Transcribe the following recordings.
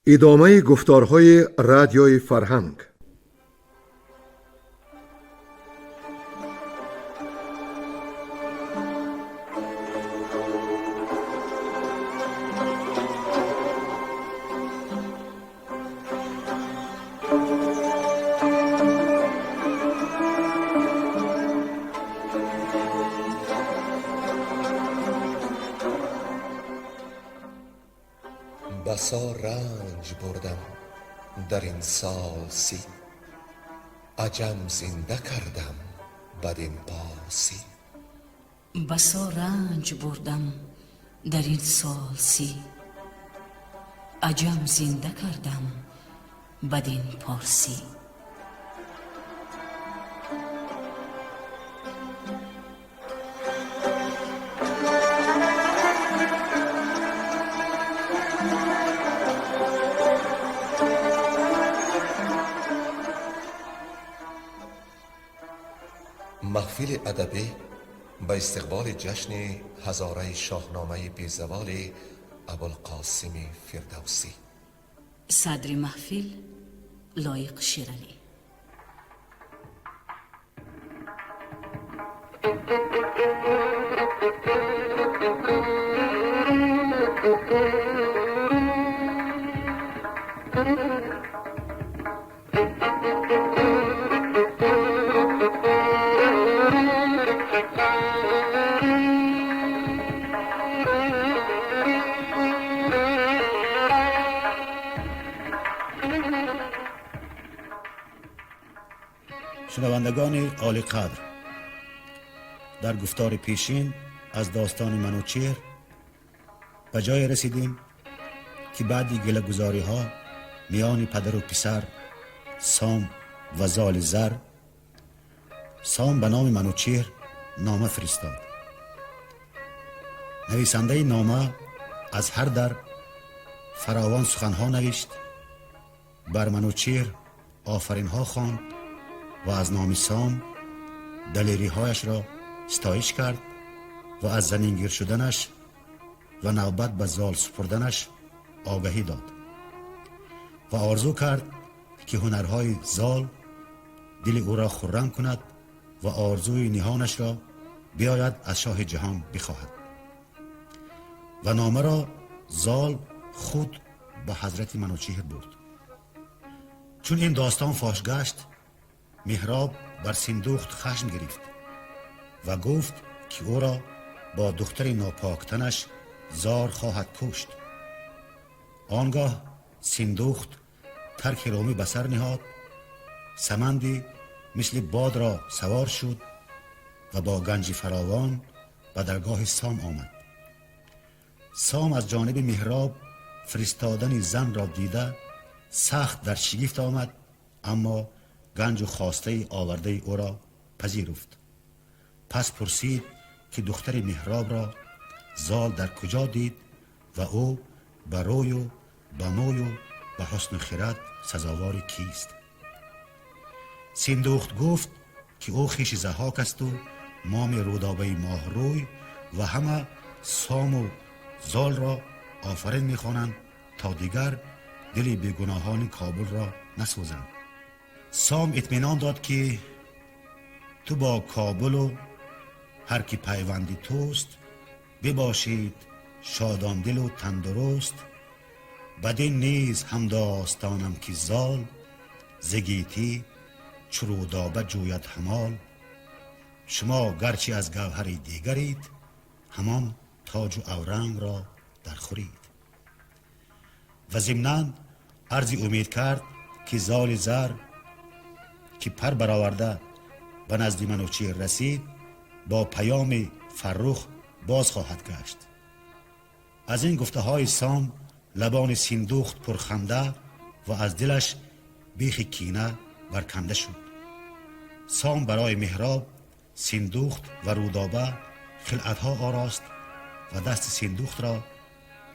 ادامه گفتارهای رادیوی فرهنگ. بسا رنج بردم در این سال سی، عجم زنده کردم بدین پارسی. بسا رنج بردم در این سال سی، عجم زنده کردم بدین پارسی. محفل ادبی به استقبال جشن هزاره شاهنامه بیزوال ابوالقاسم فردوسی. صدر محفل لایق شیرعلی. شنوندگان عالی قدر، در گفتار پیشین از داستان منوچهر به جای رسیدیم که بعدی گله‌گذاری ها میان پدر و پسر سام و زال زر، سام به نام منوچهر نامه فرستاد. نویسنده نامه از هر در فراوان سخنها نوشت، بر منوچهر آفرین ها خواند و از نام سام دلیری هایش را ستایش کرد و از زمینگیر شدنش و نوبت به زال سپردنش آگهی داد و آرزو کرد که هنرهای زال دل او را خرم کند و آرزوی نهانش را بیاید از شاه جهان بخواهد. و نامه را زال خود به حضرت منوچهر برد. چون این داستان فاش گشت، مهراب بر سیندخت خشم گرفت و گفت که او را با دختر ناپاکتنش زار خواهد کشت. آنگاه سیندخت ترک رومی به سر نهاد، سمندی مثل باد را سوار شد و با گنج فراوان به درگاه سام آمد. سام از جانب مهراب فرستادن زن را دیده سخت در شگفت آمد، اما گنج و خواسته آورده او را پذیرفت. پس پرسید که دختر مهراب را زال در کجا دید و او به روی و به موی و به حسن و خرد سزاوار کیست؟ سیندخت گفت که او خویش ضحاک است و مام رودابه ماه روی و همه سام و زال را آفرین می‌خوانند تا دیگر دل بیگناهان کابل را نسوزند. سام اطمینان داد که تو با کابل و هر کی پیوندی توست، بباشید شادان دل و تندرست. بدین نیز هم داستانم که زال، زگیتی چرودابه جوید همال. شما گرچه از گوهر دیگرید، همان تاج و اورنگ را در خورید. و ضمناً عرض امید کرد که زال زر که پر برآورده به نزد منوچهر رسید، با پیام فرخ باز خواهد گشت. از این گفته های سام لبان سیندخت پرخنده و از دلش بیخ کینه برکنده شد. سام برای مهراب، سیندخت و رودابه خلعتها آراست و دست سیندخت را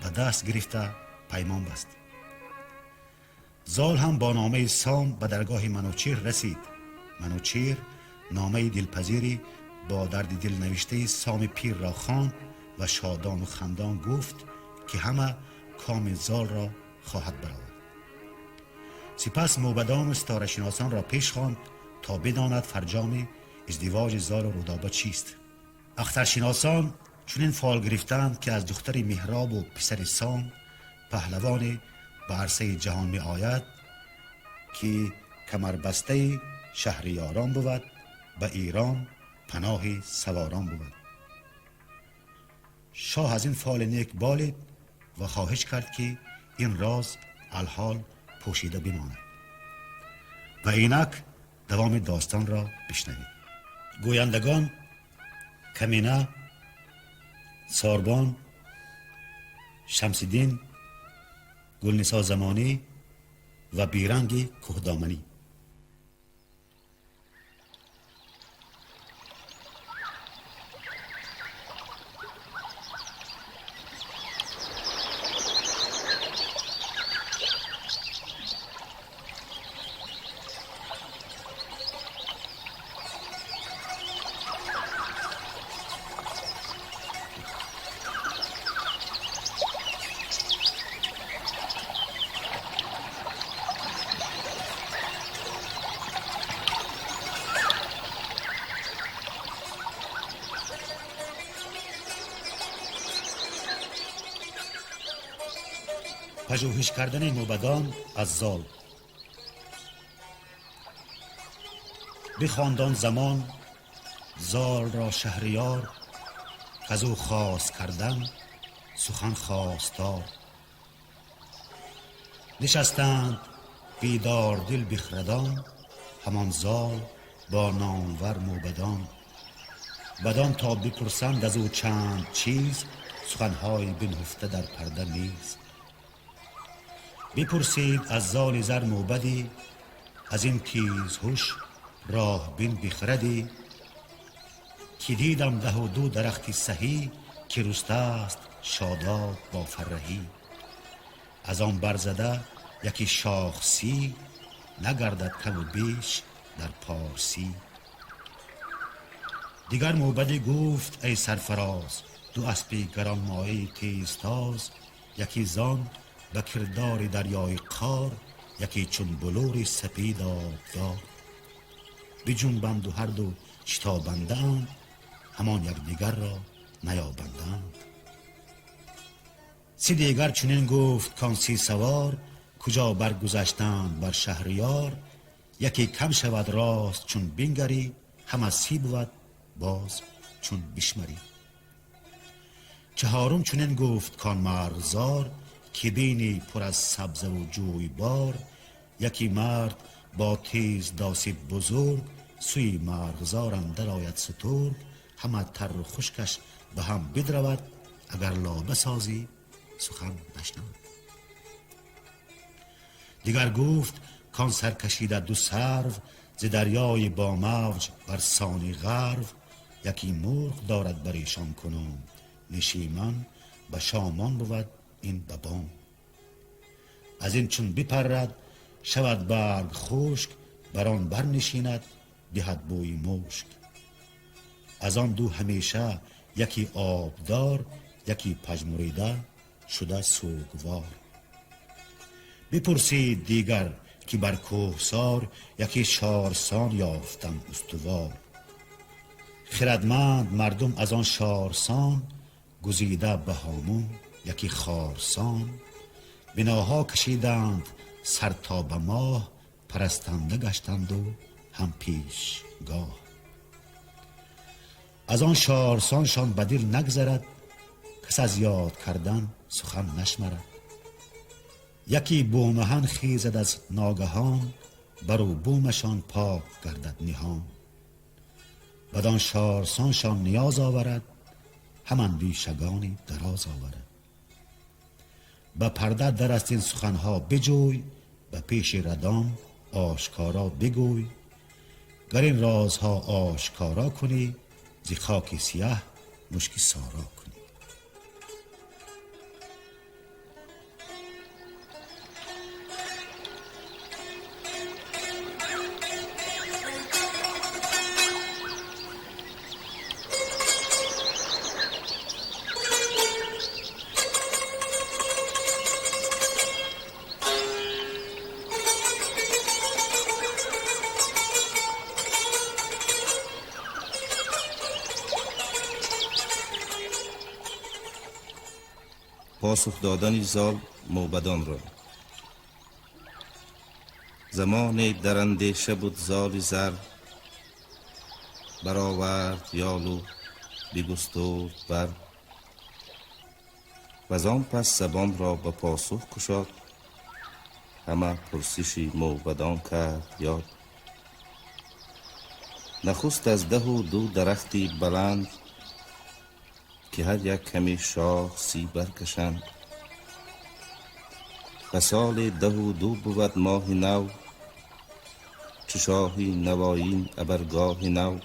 به دست گرفته پیمان بست. زال هم با نامه سام به درگاه منوچهر رسید. منوچهر نامه دلپذیری با درد دل نوشته سام پیر را خواند و شادان و خندان گفت که همه کام زال را خواهد برآورد. سپس موبدان و ستاره شناسان را پیش خواند تا بداند فرجام ازدواج زال و رودابه چیست. اخترشناسان چنین فال گرفتند که از دختر مهراب و پسر سام پهلوان به عرصه جهان می آید که کمربسته شهریاران بود، به ایران پناه سواران بود. شاه از این فال نیک بالید و خواهش کرد که این راز الحال پوشیده بماند. و اینک دوام داستان را بشنوید. گویندگان کمینه، ساربان، شمس‌الدین، گلنسا زمانی و بیرنگ کوهدامنی. پژوهش کردن موبدان از زال. بخواندان زمان زال را شهریار، از او خواست کردن سخن خواستار. نشستند بیدار دل بخردان، همان زال با نامور موبدان. بدان تا بپرسند از او چند چیز، سخنهای بنهفته در پرده نیز. بپرسید از زال زر موبدی، از این تیز هوش راه بین بخردی. که دیدم 12 درختی سهی، که رسته است شاداب با فرهی. از آن برزده یکی شاخسی، نگردد کم و بیش در پارسی. دیگر موبدی گفت ای سرفراز، 2 اسبی گرانمایه تیزتاز. یکی زان به کردار دریای قار، یکی چون بلور سپید آبدار. بجنبند و هر دو شتابندند، همان یکدیگر را نیابندند. 3 دیگر چنین گفت کان 30 سوار، کجا برگذشتند بر شهریار. یکی کم شود راست چون بنگری، هم از 30 بود باز چون بشمری. 4 چنین گفت کان مرغزار، که بینی پر از سبزه و جوی بار. یکی مرد با تیز داسی بزرگ، سوی مرغزار اندر آید سترگ. همه تر و خشکش به هم بدرود، اگر لابه سازی سخن نشنود. دیگر گفت کان سر کشیده 2 سرو، ز دریای با موج بر سانی غرو. یکی مرغ دارد بر ایشان کنون، نشیمن به شامان بود این ببام. از این چون بپرد شود برگ خشک، بر آن برنشیند دهد بوی مشک. از آن 2 همیشه یکی آبدار، یکی پژمریده شده سوگوار. بپرسید دیگر که بر کوهسار، یکی شارسان یافتم استوار. خردمند مردم از آن شارسان، گزیده به هامون یکی خارسان. بناها کشیدند سر تا به ماه، پرستنده گشتند و هم پیشگاه. از آن شارسانشان به دل نگذرد، کس از یاد کردن سخن نشمرد. یکی بومهن خیزد از ناگهان، برو بومشان پاک گردد نهان. بدان شارسانشان نیاز آورد، همان بیشگانی دراز آورد. به پرده در است این سخنها بجوی، به پیش ردان آشکارا بگوی. گر این رازها آشکارا کنی، زی خاک سیاه مشکی سارا کنی. پاسخ دادن زال موبدان را. زمان در اندیشه بود زال زر، برآورد یال و بگسترد بر. وزان پس زبان را به پاسخ گشاد، همه پرسشی موبدان کرد یاد. نخست از 12 درختی بلند، که هر یک کمی شاخ سی برکشند. و سال 12 بود ماه نو، چو شاهی نوایین ابرگاه نو.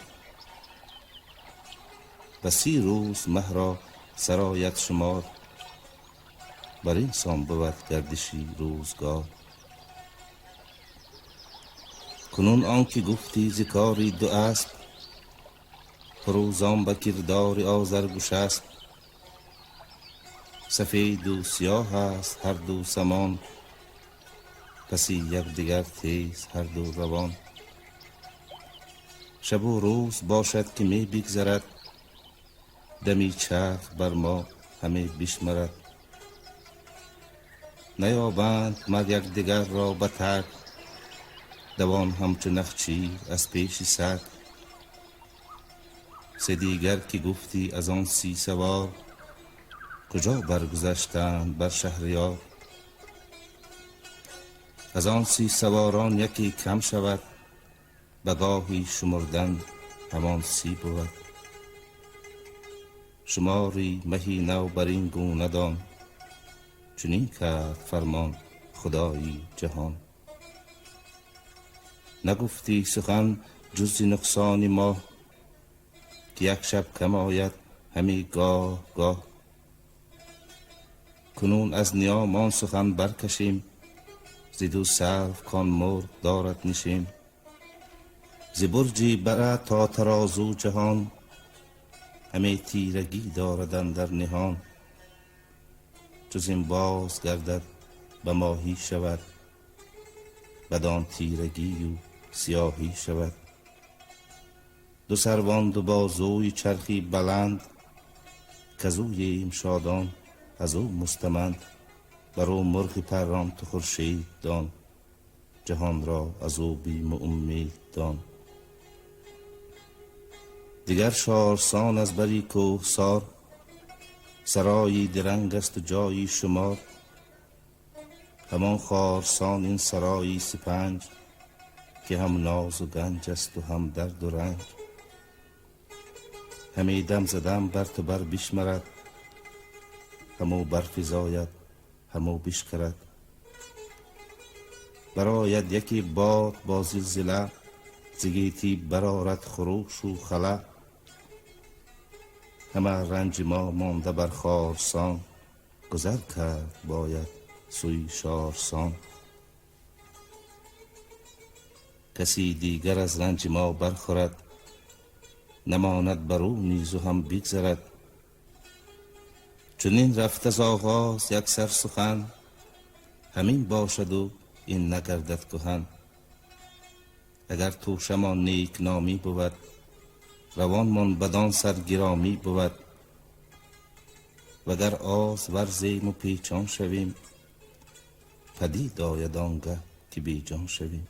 و 30 روز مه را سرایت شمار، بر این سان بود گردشی روزگار. کنون آنکه گفتی ز کاری 2 اسب، فروزان به کردار آذرگوش است. سفید و سیاه است هر دو سمان، پسی یکدیگر تیز هر دو روان. شب و روز باشد که می بگذرد، دمی چرخ بر ما همه بشمرد. نیابند مر یکدیگر را به تک، دوان همچو نخچیر از پیش سگ. سه دیگر که گفتی از آن 30 سوار، کجا برگذشتند بر شهریار. از آن 30 سواران یکی کم شود، به گاهی شمردن همان 30 بود. شماری مهی نو بر این گونه دان، چنین کرد فرمان خدایی جهان. نگفتی سخن جز ز نقصان ماه، که یک شب کم آید همی گاه گاه. کنون از نیام آن سخن برکشیم، ز 2 سرو کان مرغ دارد نشیم. ز برجی برد تا ترازو جهان، همه تیرگی دارد اندر نهان. جز این باز گردد به ماهی شود، بدان تیرگی و سیاهی شود. 2 سروان 2 بازوی چرخی بلند، کزویم شادان از او مستمند. برو مرغ پران تو خورشید دان، جهان را از او بیم و امید دان. دیگر شارسان از بری کوهسار، سرایی درنگ است و جایی شمار. همان خارسان این سرایی 35، که هم ناز و گنج است و هم درد و رنج. همی دم زدم بر تو بر بشمرد، همو برفزاید همو بشکرد. برآید یکی باد با زلزله، ز گیتی برآرد خروش و خلا. همه رنج ما مانده بر خارسان، گذر کرد باید سوی شارسان. کسی دیگر از رنج ما برخورد، نماند بر او نیز و هم بگذرد. چنین رفت از آغاز یک سر سخن، همین باشد و این نگردد کهن. اگر توشمان نیک نامی بود، روانمان بدان سر گرامی بود. وگر آز ورزیم و پیچان شویم، پدید آید آنگه که بی جان شویم.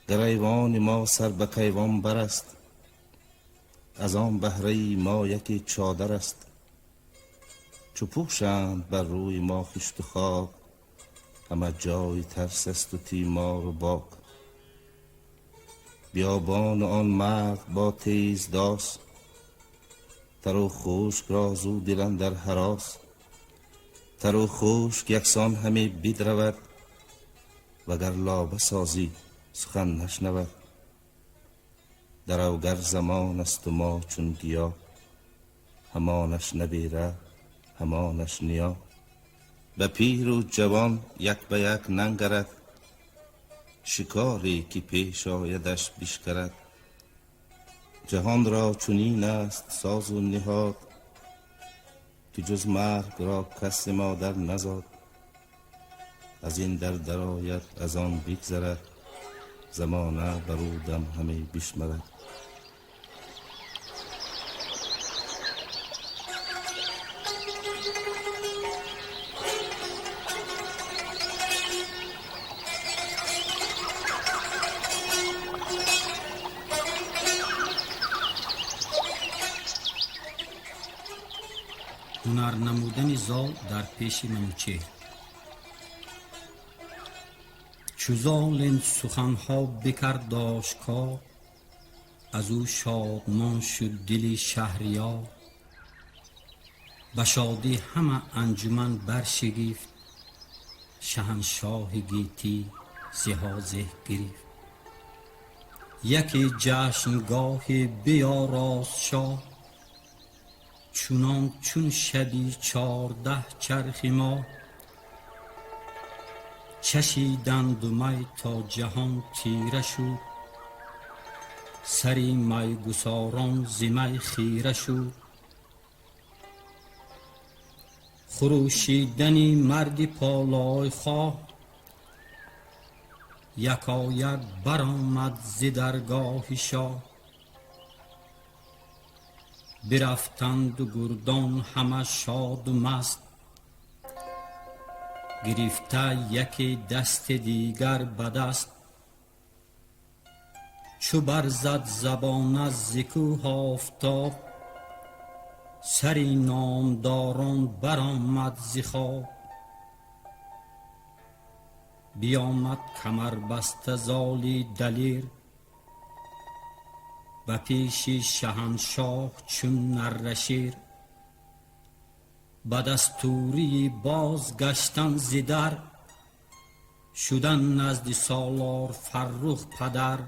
گریوان ما سر به کیوان برست، از آن بهره ما یکی چادر است. چو پوشند بر روی ما خشت و خاک، همه جای ترس است و تیمار و باک. بیابان و آن مرد با تیز داس، تر و خشک را زو دل اندر هراس. تر و خشک یکسان همی بدرود، وگر لابه سازی سخن نشنود. درو زمان است و ما چون گیا، همانش نبیره همانش نیا. به پیر و جوان یک به یک ننگرد، شکاری که پیش آیدش بشکرد. جهان را چنین است ساز و نهاد، که جز مرگ را کس مادر نزاد. از این در آید از آن بگذرد، زمانه برودم همه بشمرد. برنمودن زال در پیش منوچهر. چو زال این سخنها بکرد آشکار، از او شادمان شد دل شهریار. به شادی همه انجمن برشگفت، شهنشاه گیتی زهازه گرفت. یکی جشنگاه بیاراست شاه، چونان چون شبی 14 چرخ ماه. چشیدند می تا جهان تیره شد، سری می گساران ز می خیره شد. خروشیدنی مرد پالای خواه، یکایک برآمد ز درگاه شاه. برفتند و گردان همه شاد و مست، گرفته یکی دست دیگر به دست. چو برزد زبان از ز کوه آفتاب، سری نامداران برآمد ز خواب. بیامد کمر بسته زالی دلیر، به پیش شهنشاه چون نره شیر. به دستوری باز گشتن ز در، شدن نزد سالار فرخ پدر.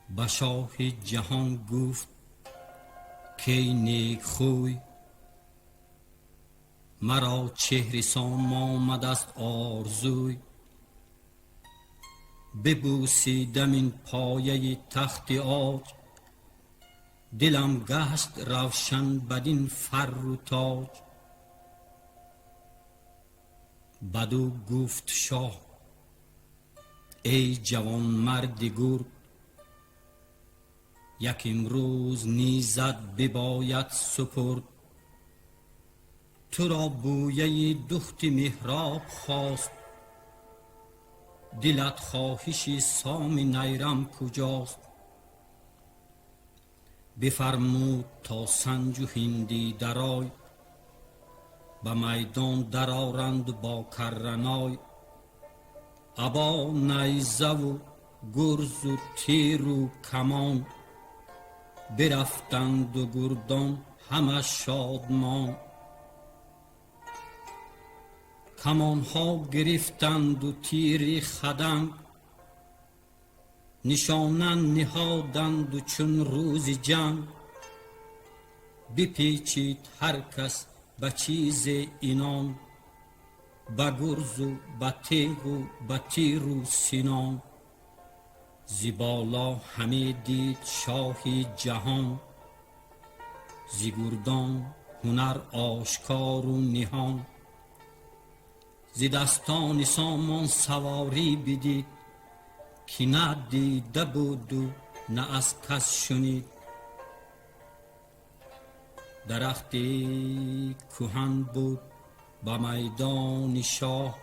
به شاه جهان گفت که نیک خوی، مرا چهر سام آمد است آرزوی. ببوسیدم این پایه تخت عاج، دلم گشت روشن بدین فر و تاج. بدو گفت شاه ای جوان مرد گرد، یک امروز نیزت بباید سپرد. تو را بویه دخت مهراب خواست، دلت خواهش سام نیرم کجاست. بفرمود تا سنج و هندی درای، به میدان درآرند با کرنای. ابا نیزه و گرز و تیر و کمان، برفتند و گردان همه شادمان. کمانها گرفتند و تیر خدنگ، نشانه نهادند و چون روز جنگ. بپیچید هر کس به چیز اینان، به گرز و به تیغ و به تیر و سینان. ز بالا همه دید شاه جهان، ز گردان هنر آشکار و نهان. ز دستان سامان سواری بدید، که نه دیده بود و نه از کس شنید. درختی کهن بود به میدان شاه،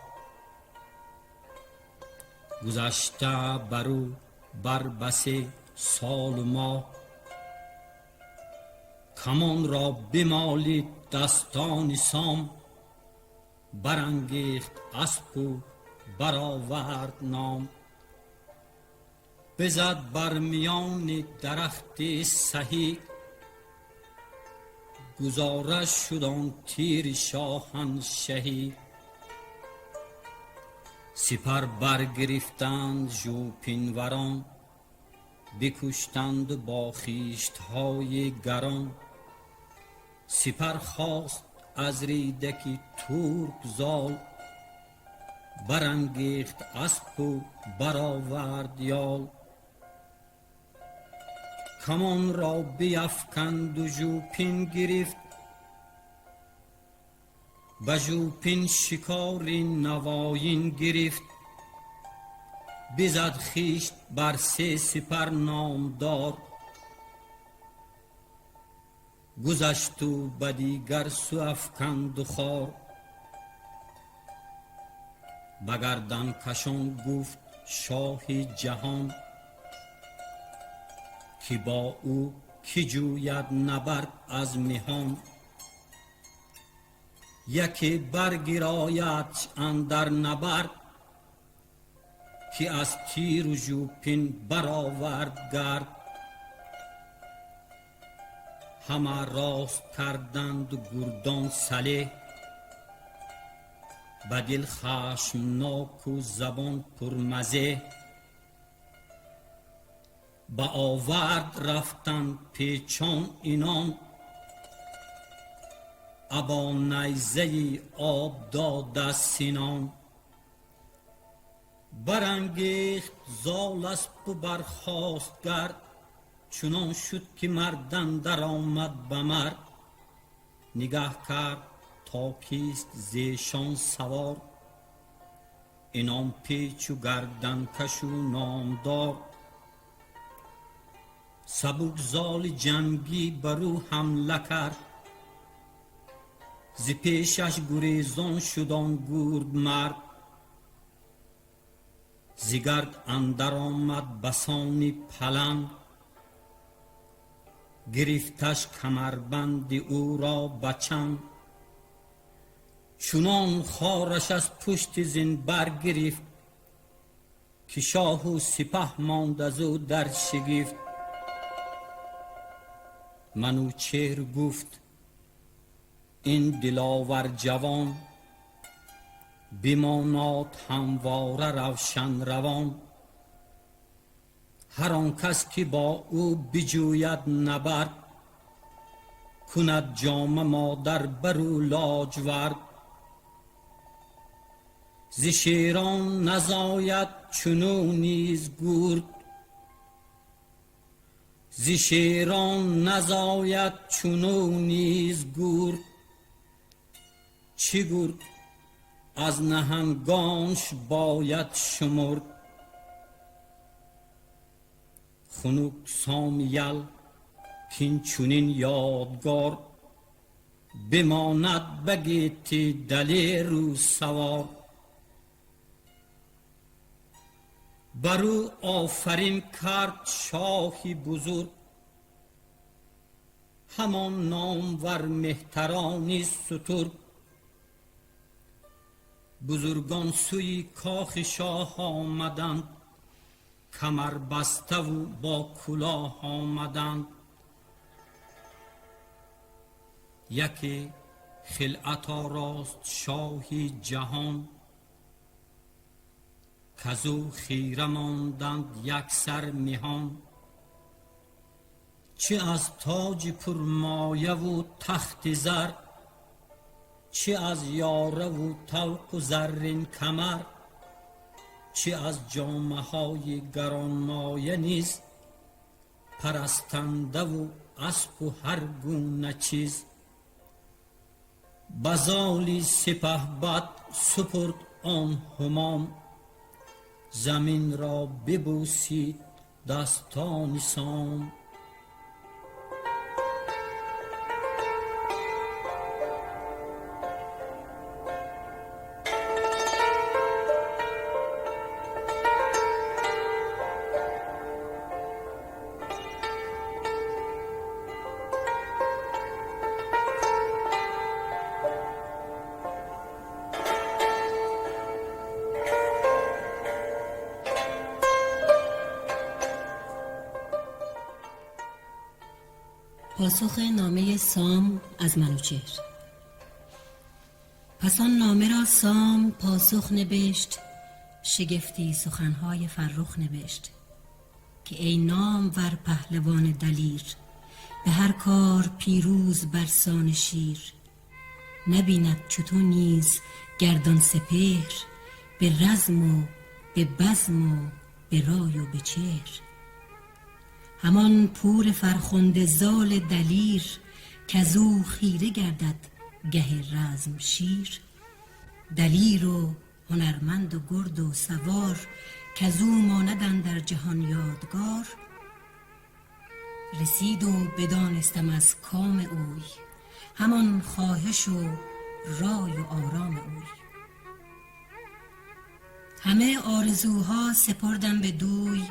گذشته برو بر بس سال و ماه. کمان را بمالید دستان سام، برانگیخت اسپ و برآورد نام. بزد بر میان درخت سهی، گزارش شد آن تیر شاهنشهی. سپر برگرفتند ژوپینوران، بکشتند با خیشتهای گران. سپر خواست از ریدکی ترک زال، برانگیخت اسپ و برآورد یال. کمان را بیفکند و ژوپین گرفت، به ژوپین شکاری نواین گرفت. بزد خیشت بر 3 سپر نامدار، گذشت و به دیگر سو افکند و خوار. به گردن کشان گفت شاه جهان، که با او که جوید نبرد از میهان. یکی برگراید اندر نبرد که از تیر و ژوپین برآورد گرد. همه راست کردند و گردان سلیح، به دل خشمناک و زبان پرمزه. به آورد رفتند پیچان اینان، ابا نیزه آب داد از سینان. برانگیخت زال اسپ و برخاست گرد، چنان شد که مرد اندر آمد به مرد. نگه کرد تا کیست زیشان سوار، اینان پیچ و گردن کش و نامدار. سبک زال جنگی برو حمله کرد، ز پیشش گریزان شد آن گرد مرد. ز گرد اندر آمد بسان پلنگ، گرفتش کمربند او را بچنگ. چنان خارش از پشت زین برگرفت، که شاه و سپه ماند از او در شگفت. منوچهر گفت این دلاور جوان، بماناد همواره روشن روان. هر آن کس که با او بجوید نبرد، کند جام مادر برو لاجورد. ز شیران نزاید چنو نیز گرد، ز شیران نزاید چنو نیز گرد. چه گرد از نهنگانش باید شمرد. خنک سامیل کین چنین یادگار، بماند به گیتی دلیر و سوار. برو آفرین کرد شاهی بزرگ، همان نامور مهترانی سترگ. بزرگان سوی کاخ شاه آمدند، کمر بسته و با کلاه آمدند. یکی خلعت آراست شاهی جهان، کزو خیره ماندند یک سر میهان. چه از تاج پرمایه و تخت زر، چه از یاره و طوق و زرین کمر. چه از جامه های گرانمایه نیز، پرستنده و اسب و هر گونه چیز. بزالی سپهبد سپرد آن همام، زمین را ببوسید دستان سام. پاسخ نامه سام از منوچهر. پس آن نامه را سام پاسخ نبشت، شگفتی سخنهای فرخ نبشت. که ای نامور پهلوان دلیر، به هر کار پیروز برسان شیر. نبیند چو نیز گردان سپهر، به رزم و به بزم و به رای و به چهر. همان پور فرخنده زال دلیر، کزو خیره گردد گه رزم شیر. دلیر و هنرمند و گرد و سوار، کزو ماندن در جهان یادگار. رسید و بدانستم از کام اوی، همان خواهش و رای و آرام اوی. همه آرزوها سپردم به دوی،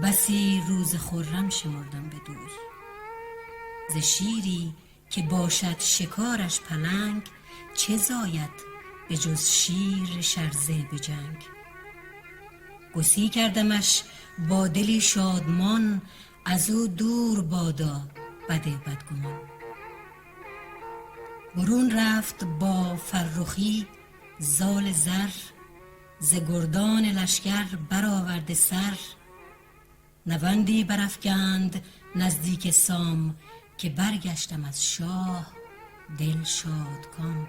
بسی روز خرم شمردم به دوی. ز شیری که باشد شکارش پلنگ، چه زاید به جز شیر شرزه به جنگ. گسی کردمش با دلی شادمان، از او دور بادا بد بدگمان. برون رفت با فرخی زال زر، ز گردان لشکر برآورده سر. نوندی برافگند نزدیک سام، که برگشتم از شاه دل شادکام.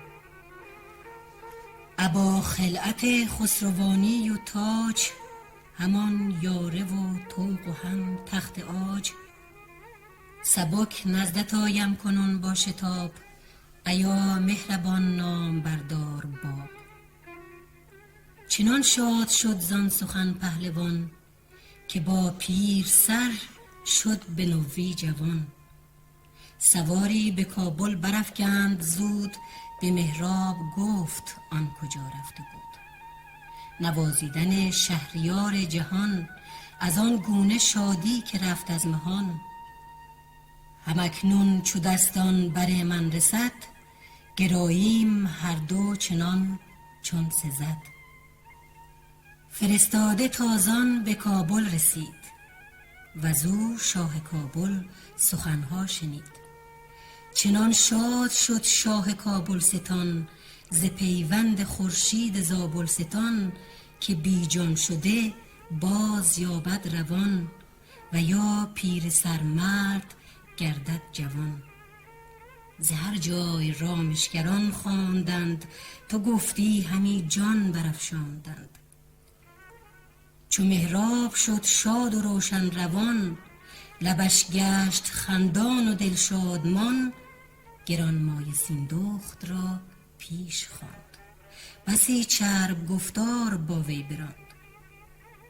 ابا خلعت خسروانی و تاج، همان یاره و طوق و هم تخت عاج. سبک نزدت آیم کنون با شتاب، ایا مهربان نام بردار باب. چنان شاد شد زان سخن پهلوان، که با پیر سر شد به نوی جوان. سواری به کابل برافگند زود، به مهراب گفت آن کجا رفته بود. نوازیدن شهریار جهان، از آن گونه شادی که رفت از مهان. همکنون چو دستان بر من رسد، گراییم هر دو چنان چون سزد. فرستاده تازان به کابل رسید، وزو شاه کابل سخنها شنید. چنان شاد شد شاه کابل ستان، ز پیوند خورشید زابلستان. که بی جان شده باز یابد روان، و یا پیر سرمرد گردد جوان. ز هر جای رامشگران خواندند، تو گفتی همی جان برافشاندند. چو مهراب شد شاد و روشن روان، لبش گشت خندان و دل شادمان. گرانمایه سیندخت را پیش خواند، بسی چرب گفتار با وی براند.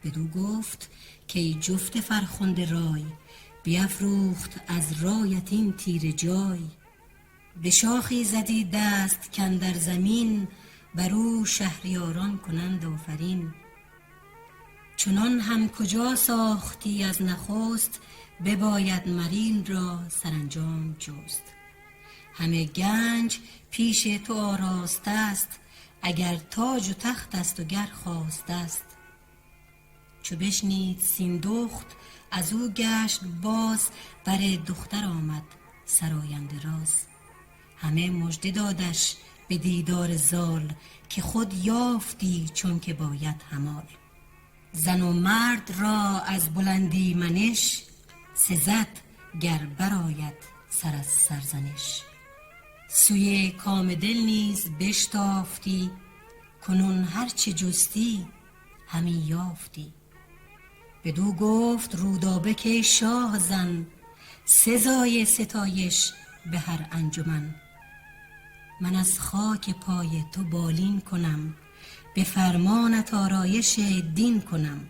بدو گفت که ای جفت فرخنده رای، بیفروخت از رایت این تیره جای. به شاخی زدی دست کاندر زمین، برو شهریاران کنند آفرین. چنان هم کجا ساختی از نخست، بباید مرین را سرانجام جست. همه گنج پیش تو آراسته است، اگر تاج و تخت است و گر خواست است. چو بشنید سیندخت از او گشت باز، بر دختر آمد سراینده راز. همه مژده دادش به دیدار زال، که خود یافتی چون که باید همال. زن و مرد را از بلندی منش، سزد گر برآید سر از سرزنش. سوی کام دل نیز بشتافتی، کنون هرچه جستی همی یافتی. بدو گفت رودابه که شاه زن، سزای ستایش به هر انجمن. من از خاک پای تو بالین کنم، به فرمانت آرایش دین کنم.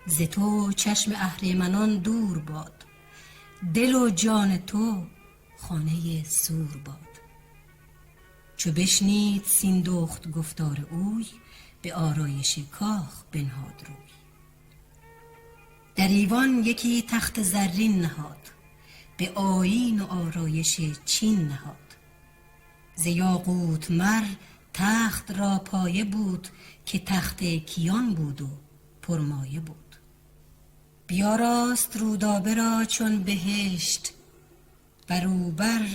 ز تو چشم اهریمنان دور باد، دل و جان تو خانه سور باد. چو بشنید سیندخت گفتار اوی، به آرایش کاخ بنهاد روی. در ایوان یکی تخت زرین نهاد، به آیین و آرایش چین نهاد. ز یاقوت مر تخت را پایه بود، که تخت کیان بود و پرمایه بود. بیاراست رودابه را چون بهشت، بروبر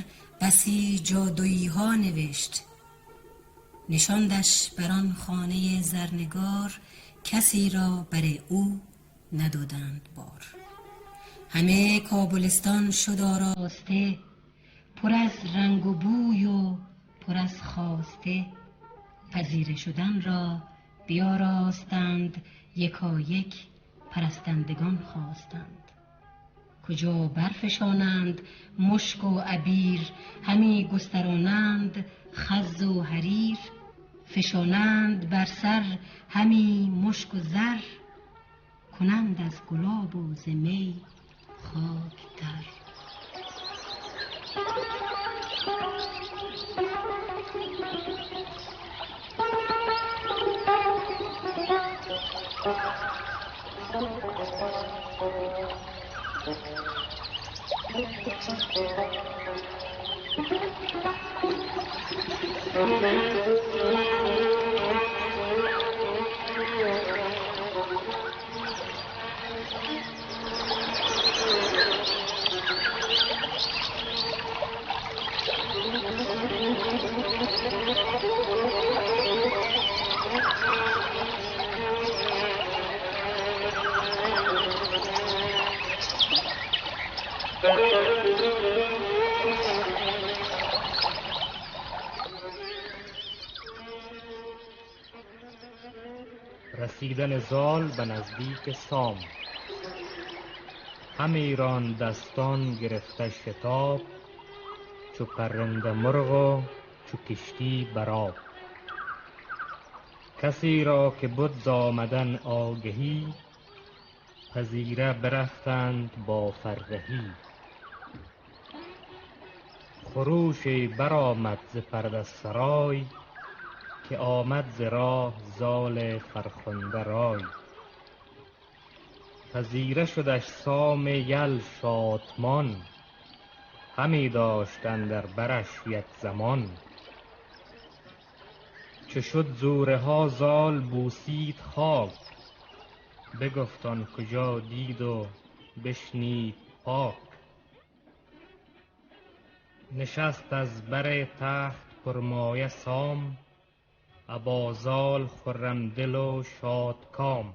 بسی جادویی ها نوشت. نشاندش بر آن خانه زرنگار، کسی را بر او ندادند بار. همه کابلستان شد آراسته، پر از رنگ و بوی و پر از خواسته. پذیره شدن را بیاراستند، یکایک پرستندگان خواستند. کجا برفشانند مشک و عبیر، همی گسترانند خز و حریر. فشانند بر سر همی مشک و زر، کنند از گلاب و ز می خاک تر. رسیدن زال به نزدیک سام. همیران دستان گرفته شتاب، چو پرنده مرغ و چو کشتی براب. کسی را که بود ز آمدن آگهی، پذیره برفتند با فرهی. خروشی برآمد ز پرده سرای، که آمد ز راه زال فرخنده رای. پذیره شدش سام یل شادمان، همی داشت اندر برش یک زمان. چو شد زوره ها زال بوسید خاک، بگفت آن کجا دید و بشنید پاک. نشست از بر تخت پرمایه سام، ابا زال خرم دل و شادکام.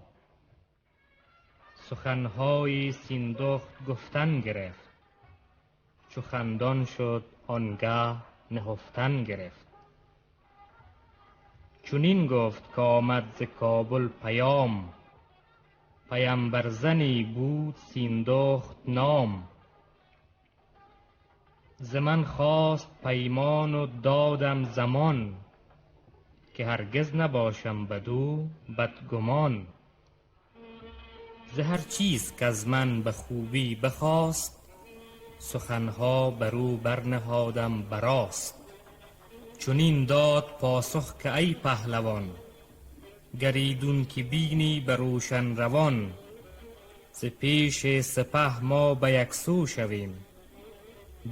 سخنهای سیندخت گفتن گرفت، چو خندان شد آنگه نهفتن گرفت. چنین گفت که آمد ز کابل پیام، پیمبر زنی بود سیندخت نام. ز من خواست پیمان و دادم زمان، که هرگز نباشم بدو بدگمان. ز هر چیز که از من به خوبی بخواست، سخنها برو برنهادم براست. چنین داد پاسخ که ای پهلوان، گریدون که بینی به روشن روان. ز پیش سپه ما به یک سو شویم،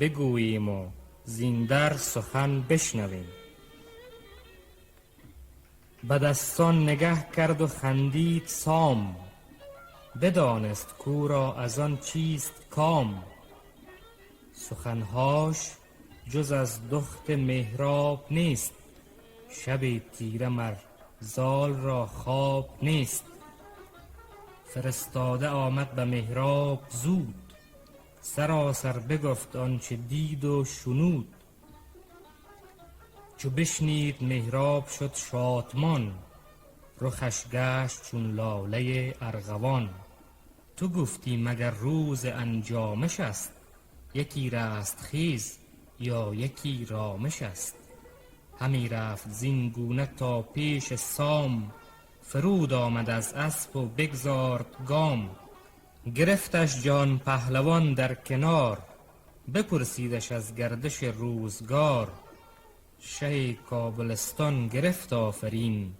بگوییم و زین در سخن بشنویم. به دستان نگه کرد و خندید سام، بدانست کو را از آن چیست کام. سخنهاش جز از دخت مهراب نیست، شب تیره مر زال را خواب نیست. فرستاده آمد به مهراب زود، سراسر بگفت آنچه دید و شنود. چو بشنید مهراب شد شادمان، رخش گشت چون لاله ارغوان. تو گفتی مگر روز انجامش است، یکی رستخیز یا یکی رامش است. همی رفت زین گونه تا پیش سام، فرود آمد از اسپ و بگذارد گام. گرفتش جان پهلوان در کنار، بپرسیدش از گردش روزگار. شه کابلستان گرفت آفرین،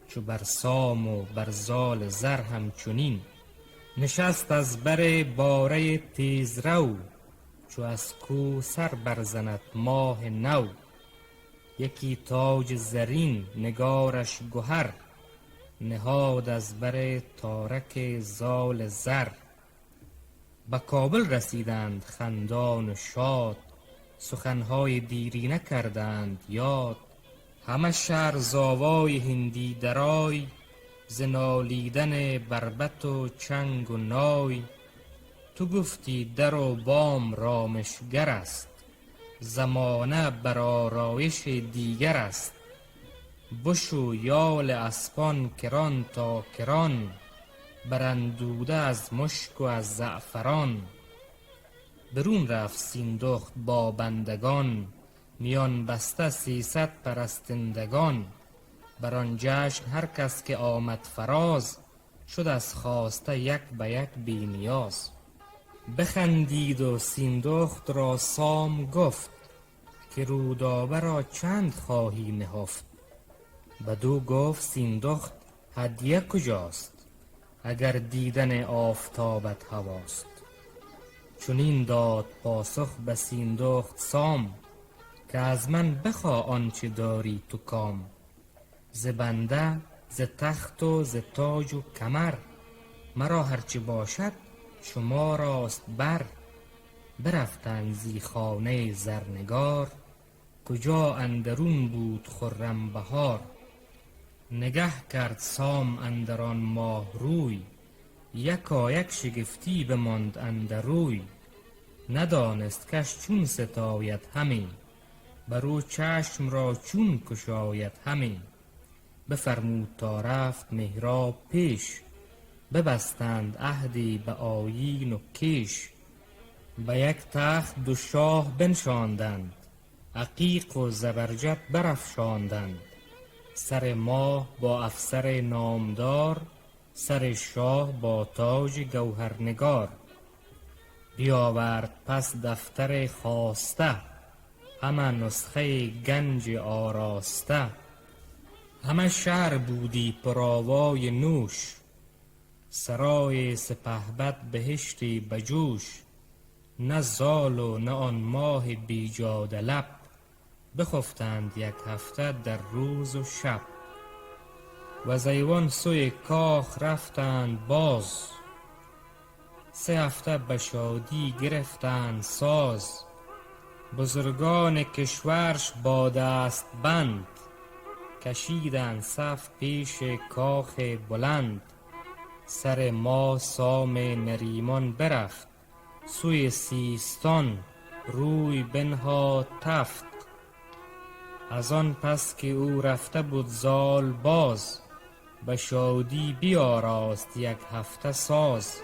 چو بر سام و بر زال زر همچنین. نشست از بر باره تیز رو، چو از کو سر برزند ماه نو. یکی تاج زرین نگارش گهر، نهاد از بر تارک زال زر. به کابل رسیدند خندان و شاد، سخنهای دیرینه کردند یاد. همه شهر زاوای هندی درای، ز نالیدن بربط و چنگ و نای. تو گفتی در و بام رامشگر است، زمانه بر آرایش دیگر است. بشو یال اسپان کران تا کران، براندوده از مشک و از زعفران. برون رفت سیندخت با بندگان، میان بسته 300 پرستندگان. بر آن جشن هر کس که آمد فراز، شد از خواسته یک به یک بی نیاز. بخندید و سیندخت را سام گفت، که رودابه را چند خواهی نهفت. بدو گفت سیندخت هدیه کجاست، اگر دیدن آفتابت هواست. چنین داد پاسخ به سیندخت سام، که از من بخواه آنچه داری تو کام. ز بنده ز تخت و ز تاج و کمر، مرا هرچه باشد شما راست بر. برفتند زی خانه زرنگار، کجا اندرون بود خرم بهار. نگه کرد سام اندران ماه روی، یکایک شگفتی بماند اندر روی. ندانست کش چون ستاید همی، برو چشم را چون گشاید همی. بفرمود تا رفت مهراب پیش، ببستند عهدی به آیین و کیش. به یک تخت دو شاه بنشاندند، عقیق و زبرجد برافشاندند. سر ماه با افسر نامدار، سر شاه با تاج گوهرنگار. بیاورد پس دفتر خواسته، همه نسخه گنج آراسته. همه شهر بودی پرآوای نوش، سرای سپهبد بهشتی بجوش. نه زال و نه آن ماه بیجاده لب، بخفتند یک هفته در روز و شب. و زیوان سوی کاخ رفتند باز، 3 هفته به شادی گرفتند ساز. بزرگان کشورش با دست بند، کشیدند صف پیش کاخ بلند. سر ما سام نریمان برفت، سوی سیستان روی بنهاد تفت. از آن پس که او رفته بود زال باز، به شادی بیاراست یک هفته ساز.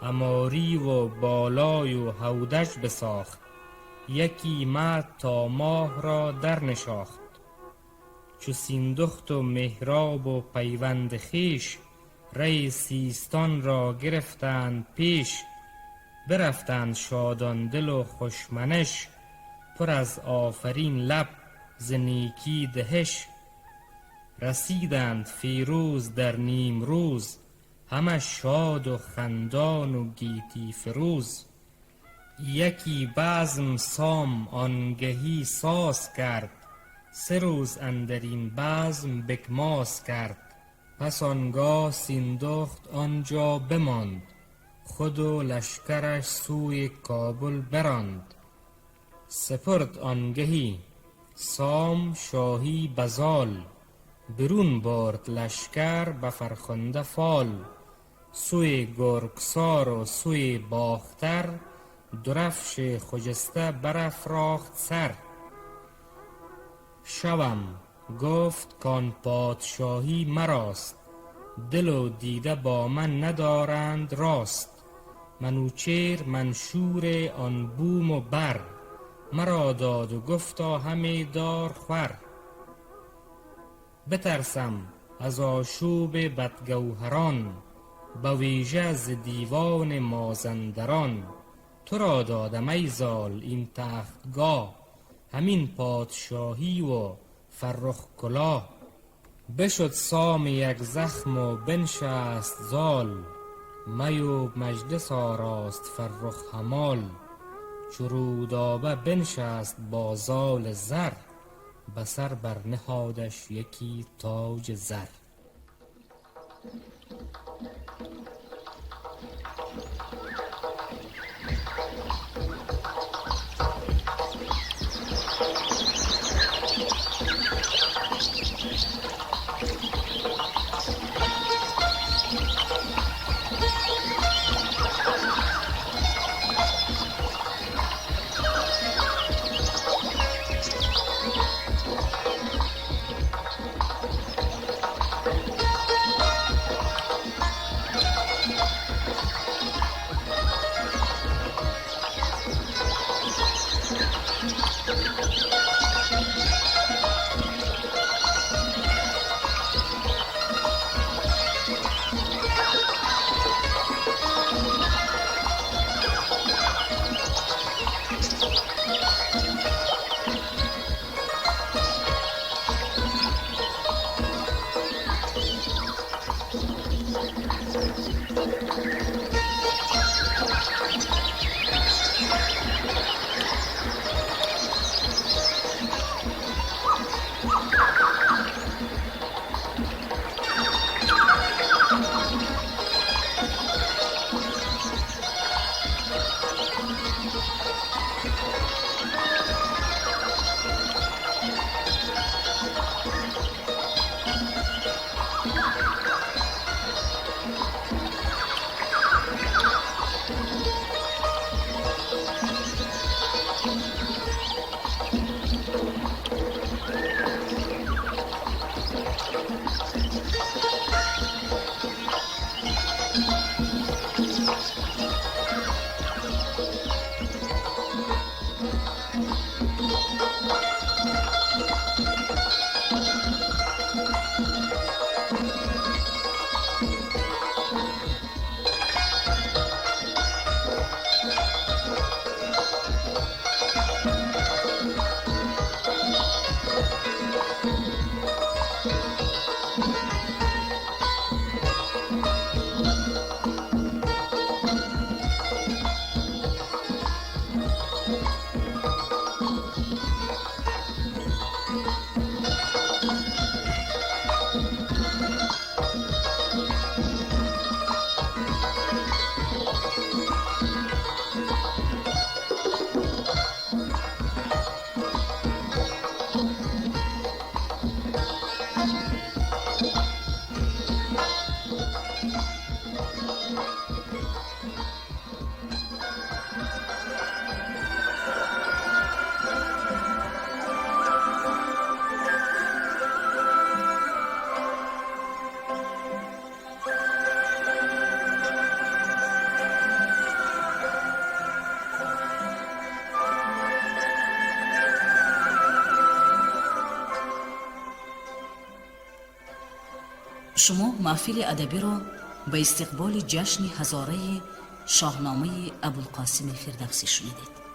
عماری و بالای و هودج بساخت، یکی مرد تا ماه را در نشاخت. چو سیندخت و مهراب و پیوند خیش، ری سیستان را گرفتند پیش. برفتند شادان دل و خوشمنش، پر از آفرین لب ز نیکی دهش. رسیدند فیروز در نیم روز، همه شاد و خندان و گیتی فروز. یکی بزم سام آنگهی ساز کرد، 3 روز اندرین بزم بگماز کرد. پس آنگاه سیندخت آنجا بماند، خود و لشکرش سوی کابل براند. سپرد آنگهی سام شاهی بزال، برون برد لشکر به فرخنده فال. سوی گرگسار و سوی باختر، درفش خجسته برافراخت سر. شوم گفت کان پادشاهی مراست، دل و دیده با من ندارند راست. منوچهر منشور آن بوم و بر، مرا داد و گفتا همه دار خور. بترسم از آشوب بدگوهران، به ویژه ز دیوان مازندران. تو را دادم ای زال این تختگاه، همین پادشاهی و فرخ کلاه. بشد سام یک زخم و بنشست زال، می و مجلس آراست فرخ همال. چو رودابه بنشست با زال زر، به سر بر نهادش یکی تاج زر. شما محفل ادبی را به استقبال جشن هزاره شاهنامه ابوالقاسم فردوسی شنیدید.